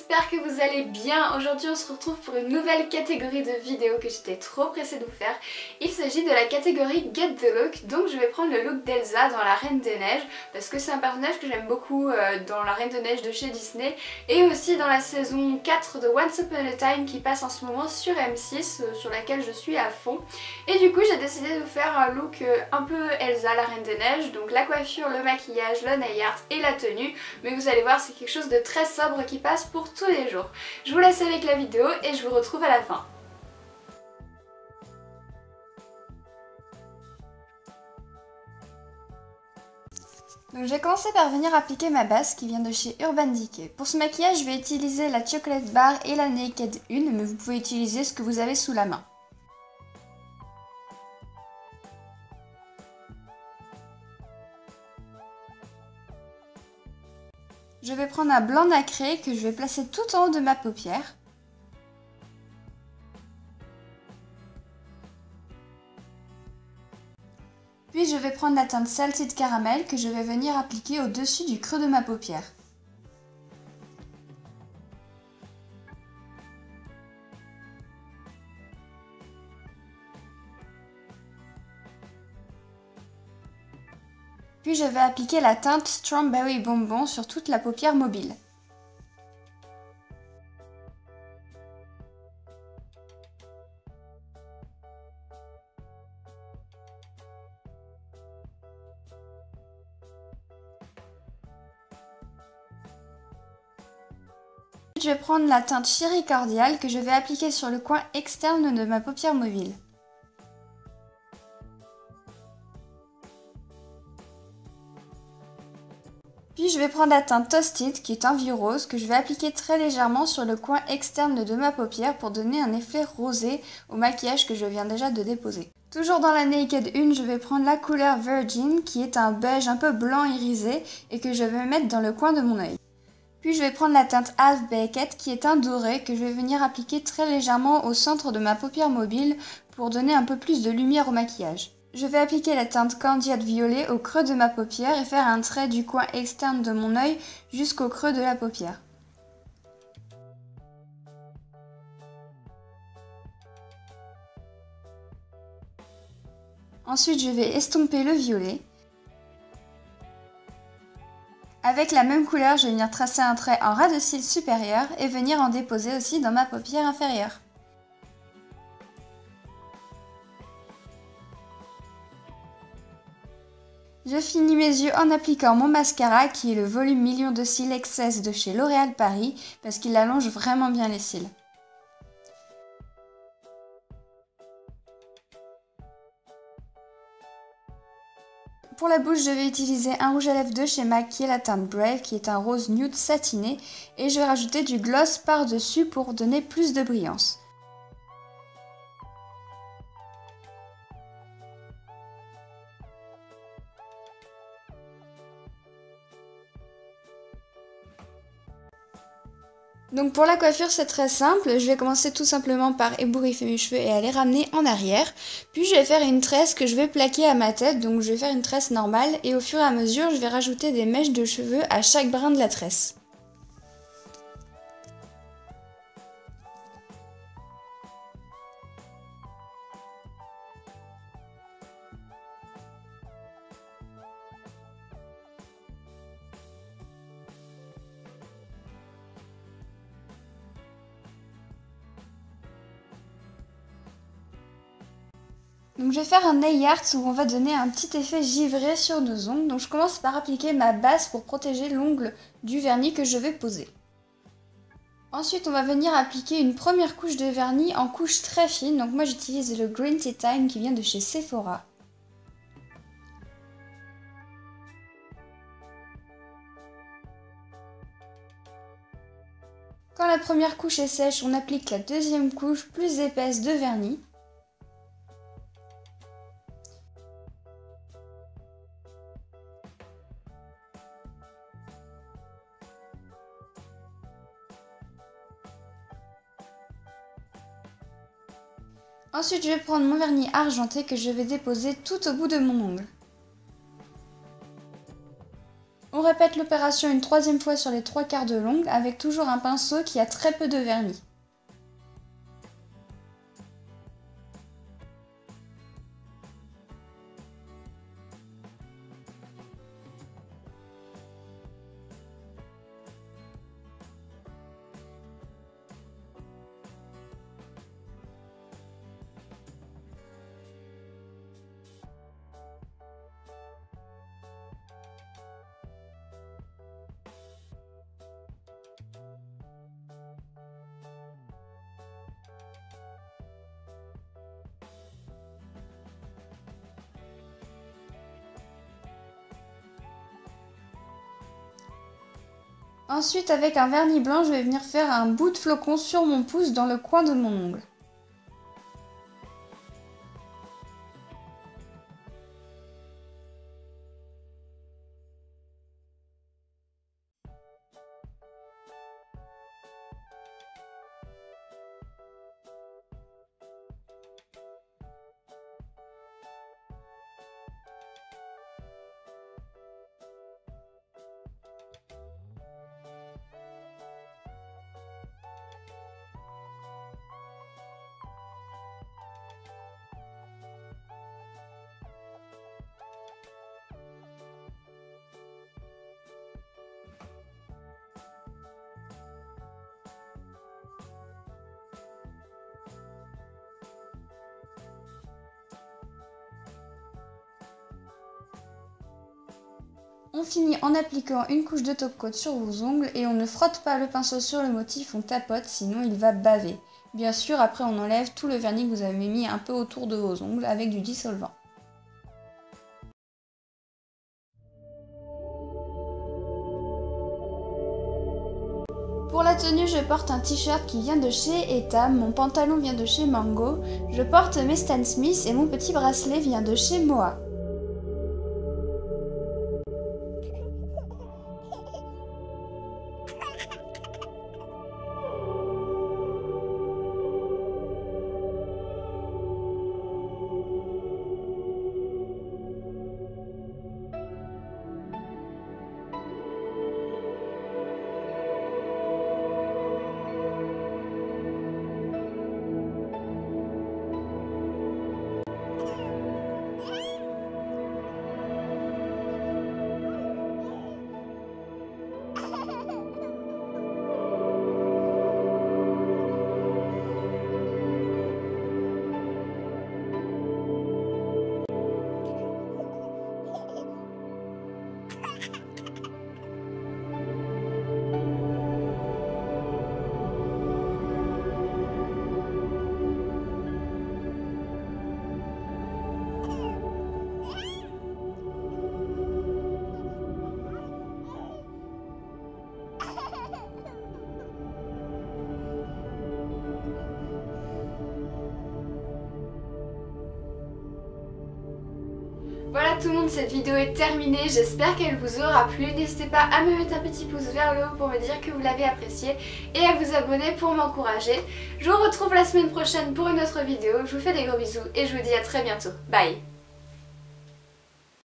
j'espère que vous allez bien. Aujourd'hui on se retrouve pour une nouvelle catégorie de vidéos que j'étais trop pressée de vous faire. Il s'agit de la catégorie Get the Look, donc je vais prendre le look d'Elsa dans La Reine des Neiges parce que c'est un personnage que j'aime beaucoup dans La Reine des Neiges de chez Disney et aussi dans la saison 4 de Once Upon a Time qui passe en ce moment sur M6 sur laquelle je suis à fond. Et du coup j'ai décidé de vous faire un look un peu Elsa, La Reine des Neiges, donc la coiffure, le maquillage, le nail art et la tenue, mais vous allez voir c'est quelque chose de très sobre qui passe pour tous les jours. Je vous laisse avec la vidéo et je vous retrouve à la fin. Donc je vais commencer par venir appliquer ma base qui vient de chez Urban Decay. Pour ce maquillage je vais utiliser la Chocolate Bar et la Naked 1, mais vous pouvez utiliser ce que vous avez sous la main. Je vais prendre un blanc nacré que je vais placer tout en haut de ma paupière. Puis je vais prendre la teinte Salted Caramel que je vais venir appliquer au-dessus du creux de ma paupière. Puis je vais appliquer la teinte Strawberry Bonbon sur toute la paupière mobile. Je vais prendre la teinte Cherry Cordial que je vais appliquer sur le coin externe de ma paupière mobile. Puis je vais prendre la teinte Toasted qui est un vieux rose que je vais appliquer très légèrement sur le coin externe de ma paupière pour donner un effet rosé au maquillage que je viens déjà de déposer. Toujours dans la Naked 1, je vais prendre la couleur Virgin qui est un beige un peu blanc irisé et que je vais mettre dans le coin de mon œil. Puis je vais prendre la teinte Half Baked qui est un doré que je vais venir appliquer très légèrement au centre de ma paupière mobile pour donner un peu plus de lumière au maquillage. Je vais appliquer la teinte Candiate Violet au creux de ma paupière et faire un trait du coin externe de mon œil jusqu'au creux de la paupière. Ensuite, je vais estomper le violet. Avec la même couleur, je vais venir tracer un trait en ras de cils supérieur et venir en déposer aussi dans ma paupière inférieure. Je finis mes yeux en appliquant mon mascara qui est le volume Million de cils Excess de chez L'Oréal Paris parce qu'il allonge vraiment bien les cils. Pour la bouche, je vais utiliser un rouge à lèvres de chez MAC qui est la teinte Brave qui est un rose nude satiné et je vais rajouter du gloss par-dessus pour donner plus de brillance. Donc pour la coiffure c'est très simple, je vais commencer tout simplement par ébouriffer mes cheveux et aller ramener en arrière. Puis je vais faire une tresse que je vais plaquer à ma tête, donc je vais faire une tresse normale et au fur et à mesure je vais rajouter des mèches de cheveux à chaque brin de la tresse. Donc je vais faire un nail art où on va donner un petit effet givré sur nos ongles. Donc je commence par appliquer ma base pour protéger l'ongle du vernis que je vais poser. Ensuite on va venir appliquer une première couche de vernis en couche très fine. Donc moi j'utilise le Green Tea Time qui vient de chez Sephora. Quand la première couche est sèche, on applique la deuxième couche plus épaisse de vernis. Ensuite, je vais prendre mon vernis argenté que je vais déposer tout au bout de mon ongle. Au On répète l'opération une troisième fois sur les 3/4 de l'ongle avec toujours un pinceau qui a très peu de vernis. Ensuite, avec un vernis blanc, je vais venir faire un bout de flocon sur mon pouce dans le coin de mon ongle. On finit en appliquant une couche de top coat sur vos ongles et on ne frotte pas le pinceau sur le motif, on tapote sinon il va baver. Bien sûr, après on enlève tout le vernis que vous avez mis un peu autour de vos ongles avec du dissolvant. Pour la tenue, je porte un t-shirt qui vient de chez Etam, mon pantalon vient de chez Mango, je porte mes Stan Smith et mon petit bracelet vient de chez Moa. Voilà tout le monde, cette vidéo est terminée, j'espère qu'elle vous aura plu. N'hésitez pas à me mettre un petit pouce vers le haut pour me dire que vous l'avez apprécié et à vous abonner pour m'encourager. Je vous retrouve la semaine prochaine pour une autre vidéo, je vous fais des gros bisous et je vous dis à très bientôt. Bye!